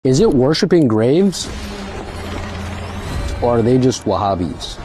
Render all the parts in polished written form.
Is it worshiping graves? Or are they just Wahhabis?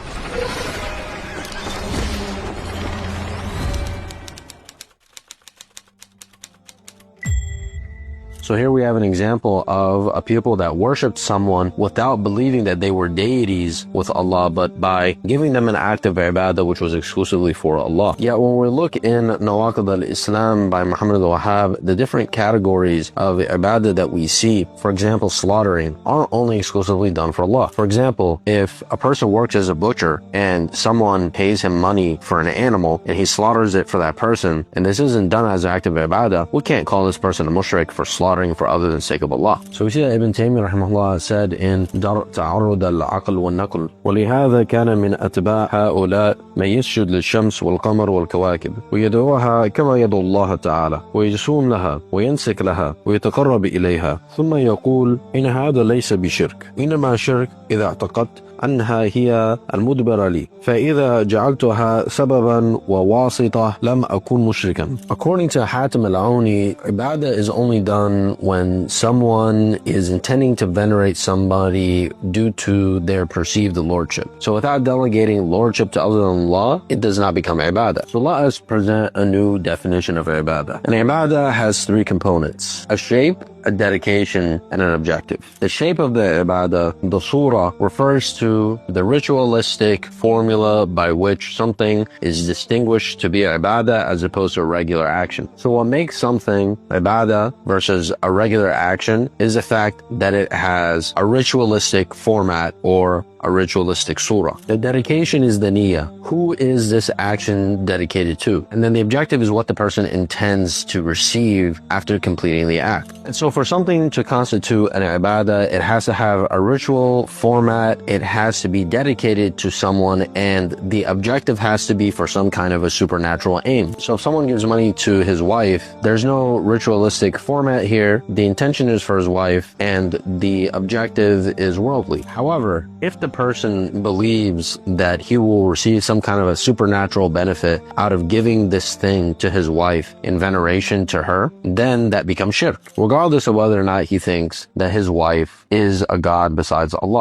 So here we have an example of a people that worshipped someone without believing that they were deities with Allah, but by giving them an act of ibadah which was exclusively for Allah. Yet when we look in Nawaqid al-Islam by Muhammad al-Wahhab, the different categories of ibadah that we see, for example, slaughtering, aren't only exclusively done for Allah. For example, if a person works as a butcher and someone pays him money for an animal and he slaughters it for that person, and this isn't done as an act of ibadah, we can't call this person a mushrik for slaughtering for other than sake of Allah. So we see that Ibn Taymiyyah rahimahullah said in Dar Ta'arud al-Aql wal-Naql, وَلِهَذَا كَانَ مِنْ أَتْبَاعِ هَؤُلَاءِ مَنْ يسجد للشمس والقمر والكواكب ويدعوها كما يدعو الله تعالى ويصوم لها وينسك لها ويتقرب إليها ثم يقول إن هذا ليس بشرك، إنما شرك إذا اعتقدت أنها هي المدبرة لي، فإذا جعلتها سببا وواسطة لم أكون مشركا. According to Hatim al-Auni, ibadah is only done when someone is intending to venerate somebody due to their perceived lordship. So without delegating lordship to other than Allah, it does not become ibadah. So let us present a new definition of ibadah. An ibadah has three components: a shape, a dedication, and an objective. The shape of the ibadah, the surah, refers to the ritualistic formula by which something is distinguished to be ibadah as opposed to a regular action. So what makes something ibadah versus a regular action is the fact that it has a ritualistic format or a ritualistic surah. The dedication is the niyyah. Who is this action dedicated to? And then the objective is what the person intends to receive after completing the act. And so for something to constitute an ibadah, it has to have a ritual format, it has to be dedicated to someone, and the objective has to be for some kind of a supernatural aim. So if someone gives money to his wife, there's no ritualistic format here. The intention is for his wife, and the objective is worldly. However, if the person believes that he will receive some kind of a supernatural benefit out of giving this thing to his wife in veneration to her, then that becomes shirk, regardless of whether or not he thinks that his wife is a god besides Allah.